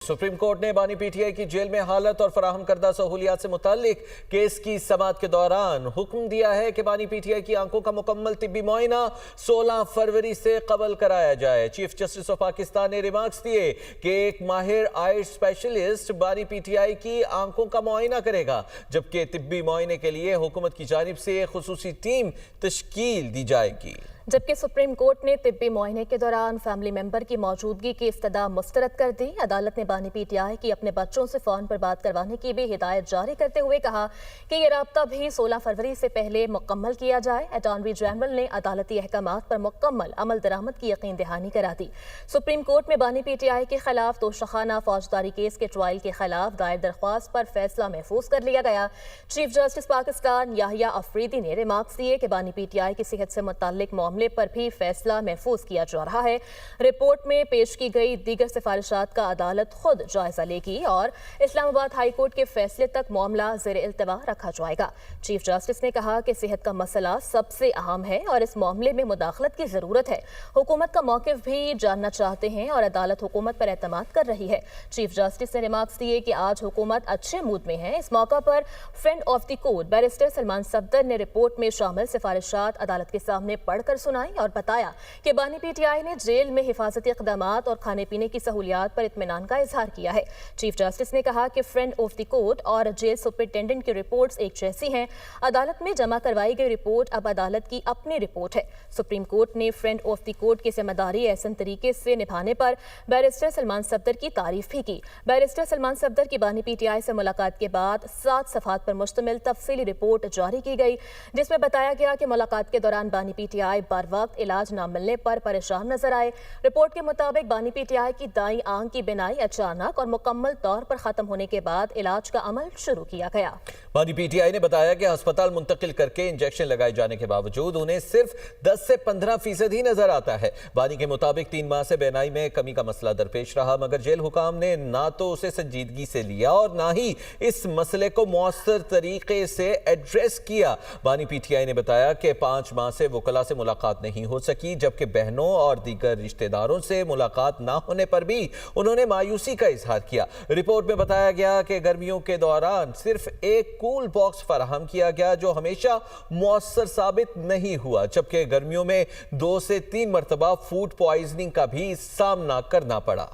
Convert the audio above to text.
Supreme court ने बानी PTI की जेल में हालत और फराहम करदा सहूलियात से मुताल्लिक केस की समाअत के दौरान हुक्म दिया है कि बानी पीटीआई की आंखों का मुकम्मल तिब्बी मुआयना 16 फरवरी से कबल कराया जाए। चीफ जस्टिस ऑफ पाकिस्तान ने रिमार्क्स दिए कि एक माहिर आई स्पेशलिस्ट बानी पीटीआई की आंखों का मुआयना करेगा, जबकि तिब्बी मुआयने के लिए हुकूमत की जानिब से एक खुसूसी टीम तश्कील दी जाएगी। जबकि सुप्रीम कोर्ट ने तिब्बी मुआयने के दौरान फैमिली मेंबर की मौजूदगी की इस्तदा मुस्तरद कर दी। अदालत ने बानी पीटीआई की अपने बच्चों से फोन पर बात करवाने की भी हिदायत जारी करते हुए कहा कि ये राब्ता भी 16 फरवरी से पहले मुकम्मल किया जाए। अटॉर्नी जनरल ने अदालती अहकामात पर मुकम्मल अमल दरामद की यकीन दहानी करा दी। सुप्रीम कोर्ट में बानी पीटीआई के खिलाफ तोशाखाना फौजदारी केस के ट्रायल के खिलाफ दायर दरख्वास्त पर फैसला महफूज कर लिया गया। चीफ जस्टिस पाकिस्तान याहिया अफरीदी ने रिमार्क्स दिए कि बानी पीटीआई की सेहत से मुताल्लिक मामले पर भी फैसला महफूज किया जा रहा है। रिपोर्ट में पेश की गई दीगर सिफारिशात का अदालत खुद जायजा लेगी और इस्लामाबाद हाई कोर्ट के फैसले तक मामला ज़ेरे इल्तवा रखा जाएगा। चीफ जस्टिस ने कहा कि सेहत का मसला सबसे अहम है और इस मामले में मुदाखलत की जरूरत है। हुकूमत का मौक़िफ़ भी जानना चाहते हैं और अदालत हुकूमत पर एतमाद कर रही है। चीफ जस्टिस ने रिमार्क्स दिए कि आज हुकूमत अच्छे मूड में है। इस मौका पर friend of the court barrister Salman Safdar ने रिपोर्ट में शामिल सिफारिशात अदालत के सामने पढ़कर सुनाई और बताया कि बानी पीटीआई ने जेल में हिफाजती इक़दामात और खाने पीने की सहूलियात पर इत्मीनान का इजहार किया है। चीफ जस्टिस ने कहा कि फ्रेंड ऑफ द कोर्ट और जेल सुपरिटेंडेंट की रिपोर्ट्स एक जैसी हैं। अदालत में जमा करवाई गई रिपोर्ट अब अदालत की अपनी रिपोर्ट है। सुप्रीम कोर्ट ने फ्रेंड ऑफ द कोर्ट की जिम्मेदारी ऐसा तरीके से निभाने पर बैरिस्टर सलमान सफदर की तारीफ भी की। बैरिस्टर सलमान सफदर की बानी पीटीआई से मुलाकात के बाद 7 सफ़हात पर मुश्तमिल तफसीली रिपोर्ट जारी की गई, जिसमें बताया गया कि मुलाकात के दौरान बानी पीटीआई बर वक्त इलाज न मिलने पर परेशान नजर आए। रिपोर्ट के मुताबिक बानी पीटीआई की दाईं आंख की बिनाई अचानक और मुकम्मल तौर पर खत्म होने के बाद इलाज का अमल शुरू किया गया। बानी पीटीआई ने बताया कि अस्पताल मुंतकिल करके इंजेक्शन लगाए जाने के बावजूद उन्हें सिर्फ 10 से 15% ही नजर आता है। बानी के मुताबिक 3 माह से बिनाई में कमी का मसला दरपेश रहा, मगर जेल हुकाम ने ना तो उसे संजीदगी से लिया और ना ही इस मसले को मौसर तरीके से एड्रेस किया। बानी पीटीआई ने बताया कि 5 माह से वकला से मुलाकात नहीं हो सकी, जबकि बहनों और दीगर रिश्तेदारों से मुलाकात ना होने पर भी उन्होंने मायूसी का इजहार किया। रिपोर्ट में बताया गया कि गर्मियों के दौरान सिर्फ एक कूल बॉक्स फराहम किया गया, जो हमेशा मुअस्सर साबित नहीं हुआ, जबकि गर्मियों में 2 से 3 मरतबा फूड पॉइजनिंग का भी सामना करना पड़ा।